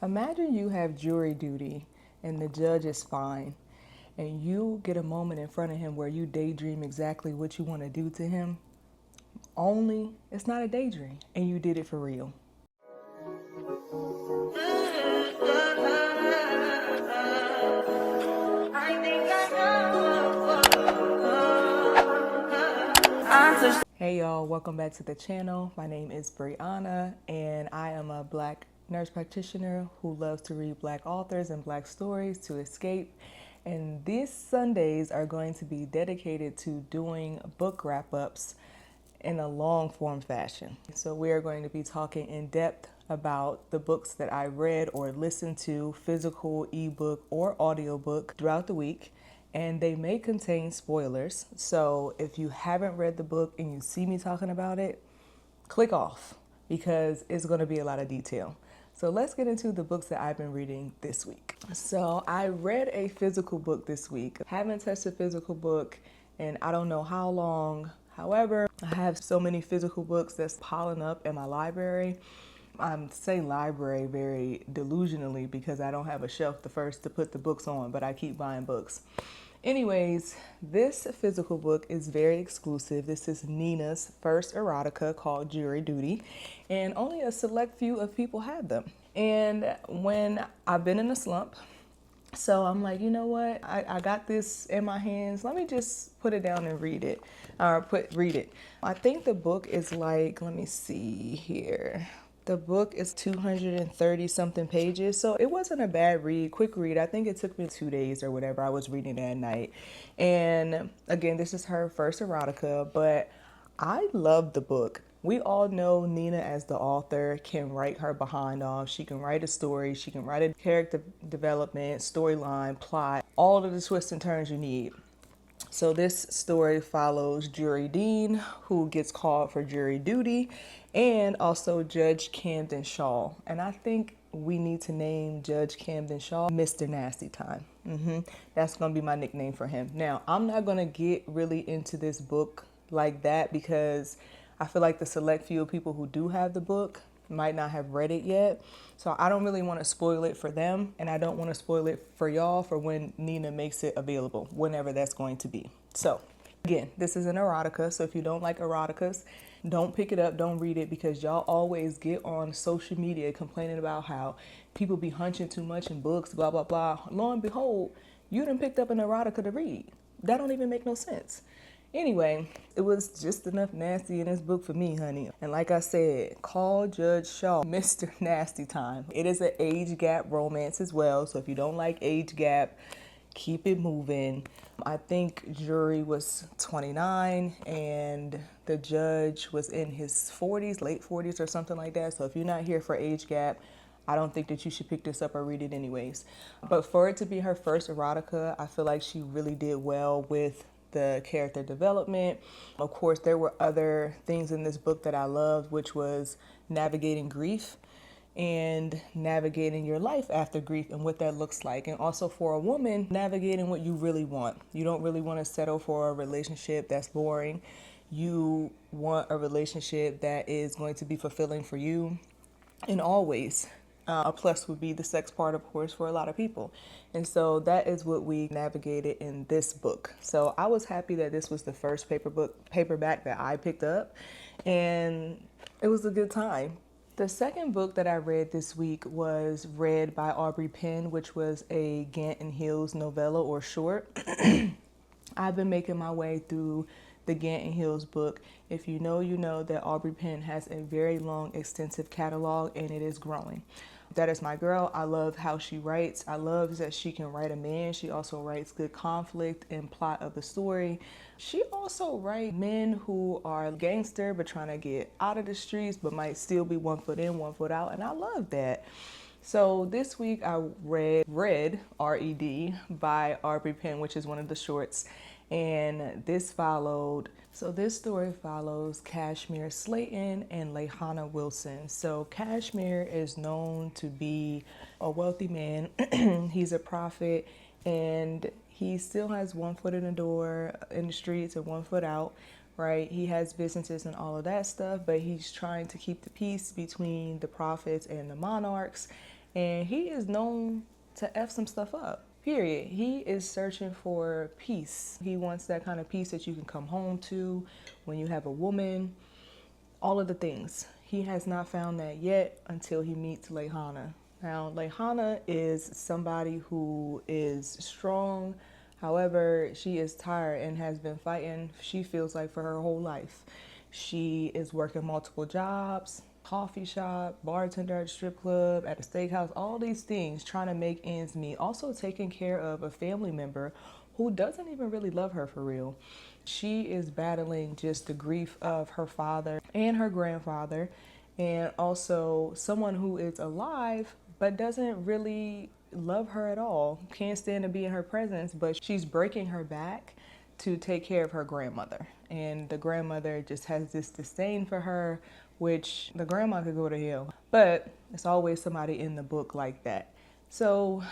Imagine you have jury duty and the judge is fine, and you get a moment in front of him where you daydream exactly what you want to do to him. Only it's not a daydream and you did it for real. Hey y'all, welcome back to the channel. My name is Brianna and I am a Black nurse practitioner who loves to read Black authors and Black stories to escape. And these Sundays are going to be dedicated to doing book wrap-ups in a long form fashion. So we are going to be talking in depth about the books that I read or listened to, physical, ebook, or audiobook throughout the week. And they may contain spoilers. So if you haven't read the book and you see me talking about it, click off because it's going to be a lot of detail. So let's get into the books that I've been reading this week. So I read a physical book this week. Haven't touched a physical book in I don't know how long. However, I have so many physical books that's piling up in my library. I'm saying library very delusionally because I don't have a shelf to put the books on, but I keep buying books. Anyways, this physical book is very exclusive. This is Nina's first erotica called Jury Duty, and only a select few of people have them. And when I've been in a slump, so I'm like, you know what? I got this in my hands. Let me just put it down and read it, read it. I think the book is like, let me see here. The book is 230 something pages, so it wasn't a bad read, quick read. I think it took me 2 days or whatever. I was reading it at night. And again, this is her first erotica, but I love the book. We all know Nina as the author can write her behind off. She can write a story. She can write a character development, storyline, plot, all of the twists and turns you need. So this story follows Jury Dean, who gets called for jury duty, and also Judge Camden Shaw. And I think we need to name Judge Camden Shaw Mr. Nasty Time. That's going to be my nickname for him. Now, I'm not going to get really into this book like that because I feel like the select few people who do have the book might not have read it yet. So I don't really want to spoil it for them, and I don't want to spoil it for y'all for when Nina makes it available, whenever that's going to be. So again, this is an erotica, so if you don't like eroticas, don't pick it up, don't read it, because y'all always get on social media complaining about how people be hunching too much in books, blah, blah, blah. Lo and behold, you done picked up an erotica to read. That don't even make no sense. Anyway, it was just enough nasty in this book for me, honey. And like I said, call Judge Shaw Mr. Nasty Time. It is an age gap romance as well. So if you don't like age gap, keep it moving. I think jury was 29 and the judge was in his 40s, late 40s or something like that. So if you're not here for age gap, I don't think that you should pick this up or read it anyways. But for it to be her first erotica, I feel like she really did well with the character development. Of course, there were other things in this book that I loved, which was navigating grief and navigating your life after grief and what that looks like. And also for a woman, navigating what you really want. You don't really want to settle for a relationship that's boring. You want a relationship that is going to be fulfilling for you in all ways. A plus would be the sex part, of course, for a lot of people. And that is what we navigated in this book. So I was happy that this was the first paperback that I picked up, and it was a good time. The second book that I read this week was Red by Aubrey Penn, which was a Gant and Hills novella or short. I've been making my way through the Gant and Hills book. If you know that Aubrey Penn has a very long, extensive catalog, and it is growing. That is my girl. I love how she writes. I love that she can write a man. She also writes good conflict and plot of the story. She also writes men who are gangster but trying to get out of the streets but might still be 1 foot in, 1 foot out, and I love that. So this week I read R.E.D. by Aubrey Penn, which is one of the shorts, and this story follows Kashmir Slayton and Lehana Wilson. So Kashmir is known to be a wealthy man. He's a prophet, and he still has 1 foot in the door in the streets and 1 foot out, right? He has businesses and all of that stuff, but he's trying to keep the peace between the prophets and the monarchs. and he is known to F some stuff up. Period. He is searching for peace. He wants that kind of peace that you can come home to when you have a woman, all of the things. He has not found that yet until he meets Lehana. Now, Lehana is somebody who is strong. However, she is tired and has been fighting, she feels like, for her whole life. She is working multiple jobs, coffee shop, bartender at a strip club, at a steakhouse, all these things, trying to make ends meet. Also taking care of a family member who doesn't even really love her for real. She is battling just the grief of her father and her grandfather, and also someone who is alive but doesn't really love her at all. Can't stand to be in her presence, but she's breaking her back to take care of her grandmother. And the grandmother just has this disdain for her, which the grandma could go to hell. But it's always somebody in the book like that. So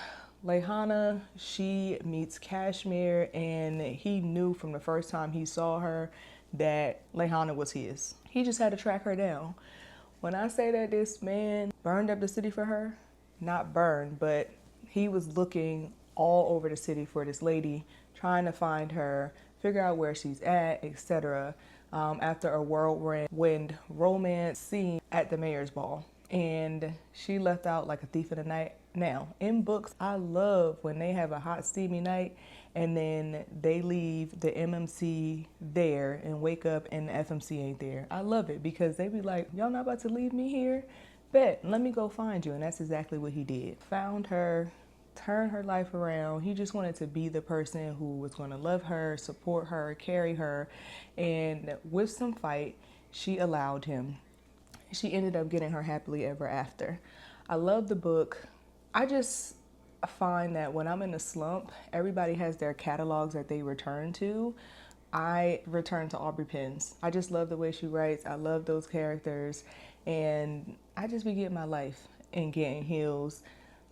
Lehana, she meets Kashmir, and he knew from the first time he saw her that Lehana was his. He just had to track her down. When I say that this man burned up the city for her, not burned, but he was looking all over the city for this lady, trying to find her, figure out where she's at, etc. After a whirlwind romance scene at the mayor's ball. And she left out like a thief in the night. Now, in books, I love when they have a hot, steamy night and then they leave the MMC there and wake up and the FMC ain't there. I love it because they be like, y'all not about to leave me here? Bet, let me go find you. And that's exactly what he did. Found her, turned her life around. He just wanted to be the person who was going to love her, support her, carry her. And with some fight, she allowed him. She ended up getting her happily ever after. I love the book. I just find that when I'm in a slump, everybody has their catalogs that they return to. I return to Aubrey Penn's. I just love the way she writes. I love those characters. And I just be getting my life in Getting Hills,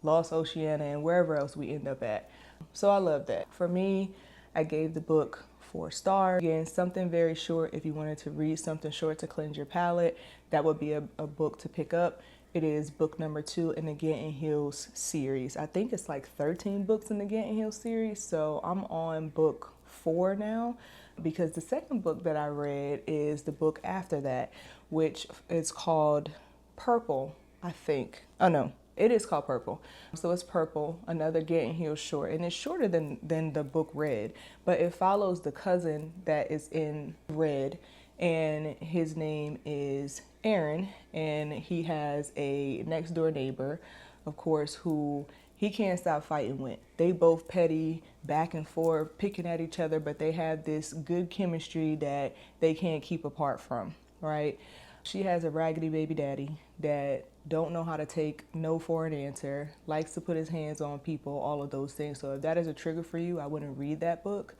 Lost Oceana, and wherever else we end up at. So I love that. For me, I gave the book 4 stars. Again, something very short. If you wanted to read something short to cleanse your palate, that would be a book to pick up. It is book number 2 in the Getting Hills series. I think it's like 13 books in the Getting Hills series. So I'm on book 4 now, because the second book that I read is the book after that, which is called Purple, I think. Oh no, it is called Purple. So it's Purple, another Getting Hills short, and it's shorter than the book Red, but it follows the cousin that is in Red, and his name is Aaron, and he has a next door neighbor, of course, who he can't stop fighting with. They both petty, back and forth, picking at each other, but they have this good chemistry that they can't keep apart from, right? She has a raggedy baby daddy that don't know how to take no for an answer, likes to put his hands on people, all of those things. So if that is a trigger for you, I wouldn't read that book.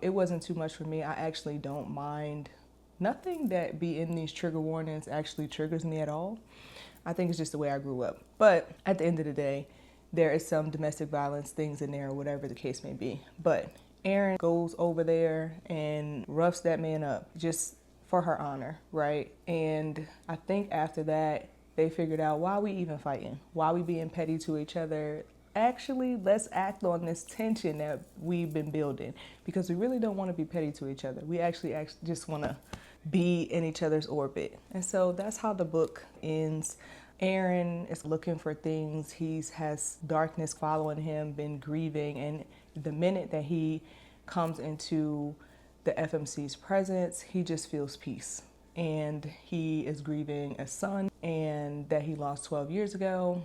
It wasn't too much for me. I actually don't mind. Nothing that be in these trigger warnings actually triggers me at all. I think it's just the way I grew up. But at the end of the day, there is some domestic violence things in there, or whatever the case may be. But Aaron goes over there and roughs that man up just for her honor, right? And I think after that, they figured out, why we even fighting? Why we being petty to each other? Actually, let's act on this tension that we've been building, because we really don't want to be petty to each other. We actually just want to be in each other's orbit. And so that's how the book ends. Aaron is looking for things. He has darkness following him, been grieving. And the minute that he comes into the FMC's presence, he just feels peace. And he is grieving a son and that he lost 12 years ago.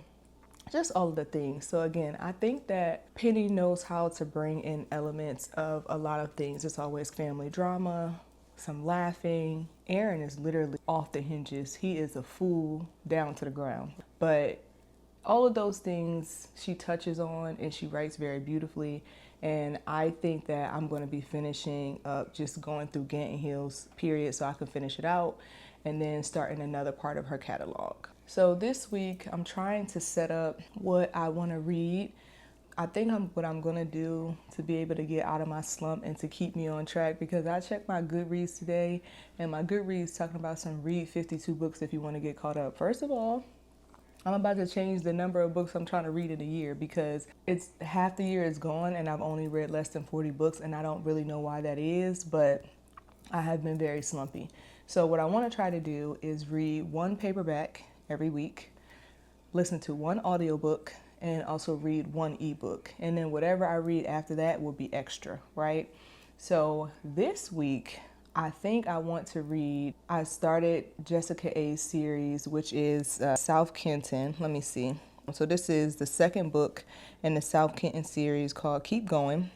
Just all of the things. So again, I think that Penny knows how to bring in elements of a lot of things. It's always family drama, some laughing. Aaron is literally off the hinges. He is a fool down to the ground. But all of those things she touches on, and she writes very beautifully. And I think that I'm going to be finishing up just going through Getting Hills, period, so I can finish it out, and then starting another part of her catalog. So this week, I'm trying to set up what I want to read. I think what I'm going to do to be able to get out of my slump and to keep me on track, because I checked my Goodreads today, and my Goodreads talking about some read 52 books if you want to get caught up. First of all, I'm about to change the number of books I'm trying to read in a year because it's half the year is gone and I've only read less than 40 books, and I don't really know why that is, but I have been very slumpy. So what I want to try to do is read one paperback every week, listen to one audiobook, and also read one ebook. And then whatever I read after that will be extra, right? So this week, I think I want to read, I started Jessica A's series, which is South Kenton. Let me see. So this is the second book in the South Kenton series called Keep Going.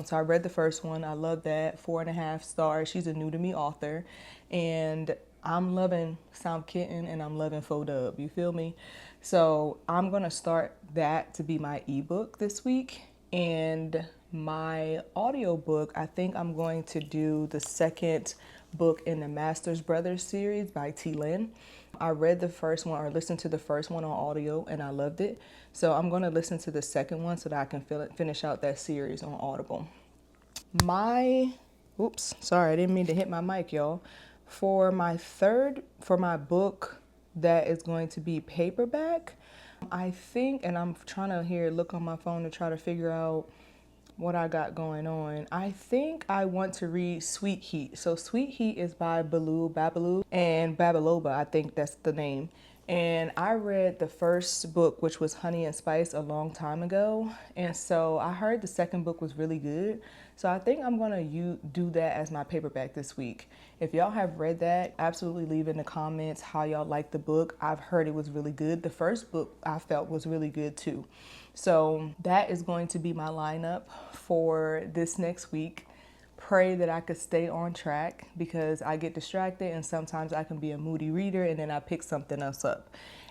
So I read the first one. I love that. 4.5 stars. She's a new to me author. And I'm loving South Kenton and I'm loving Faux Dub. You feel me? So I'm going to start that to be my ebook this week. And my audiobook, I think I'm going to do the second book in the Masters Brothers series by T. Lynn. I read the first one or listened to the first one on audio and I loved it. So I'm going to listen to the second one so that I can finish out that series on Audible. Oops, sorry, I didn't mean to hit my mic, y'all. For my book that is going to be paperback, I think, and I'm trying to look on my phone to try to figure out what I got going on. I think I want to read Sweet Heat. So Sweet Heat is by Baloo Babaloo and Babaloba, I think that's the name. And I read the first book, which was Honey and Spice, a long time ago. And so I heard the second book was really good. So I think I'm going to do that as my paperback this week. If y'all have read that, absolutely leave in the comments how y'all like the book. I've heard it was really good. The first book I felt was really good too. So that is going to be my lineup for this next week. Pray that I could stay on track because I get distracted and sometimes I can be a moody reader and then I pick something else up.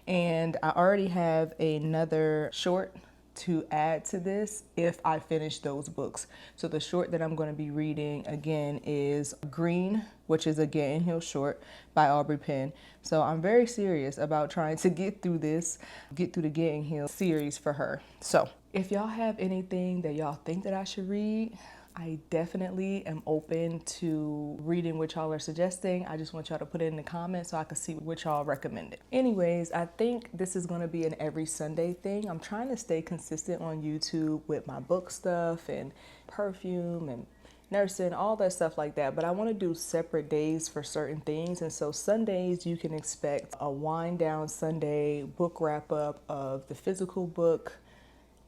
And I already have another short to add to this if I finish those books. So the short that I'm going to be reading again is Green, which is a Getting Hill short by Aubrey Penn. So I'm very serious about trying to get through the Getting Hill series for her. So if y'all have anything that y'all think that I should read, I definitely am open to reading what y'all are suggesting. I just want y'all to put it in the comments so I can see what y'all recommended. Anyways, I think this is going to be an every Sunday thing. I'm trying to stay consistent on YouTube with my book stuff and perfume and nursing, all that stuff like that. But I want to do separate days for certain things. And so Sundays, you can expect a wind down Sunday book wrap up of the physical book,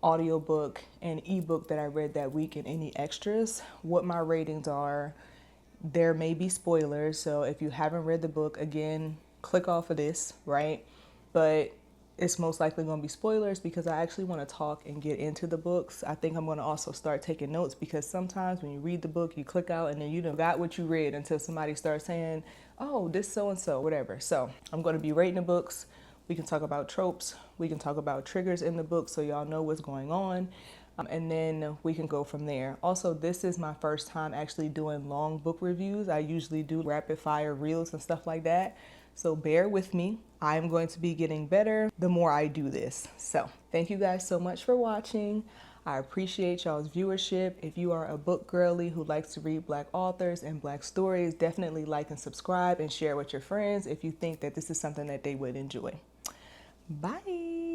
audiobook, and ebook that I read that week and any extras, what my ratings are. There may be spoilers, so if you haven't read the book, again, click off of this, right? But it's most likely going to be spoilers because I actually want to talk and get into the books. I think I'm going to also start taking notes because sometimes when you read the book, you click out and then you don't got what you read until somebody starts saying, oh, this so-and-so, whatever. So I'm going to be rating the books. We can talk about tropes. We can talk about triggers in the book so y'all know what's going on. And then we can go from there. Also, this is my first time actually doing long book reviews. I usually do rapid fire reels and stuff like that. So bear with me. I'm going to be getting better the more I do this. So thank you guys so much for watching. I appreciate y'all's viewership. If you are a book girly who likes to read Black authors and Black stories, definitely like and subscribe and share with your friends if you think that this is something that they would enjoy. Bye.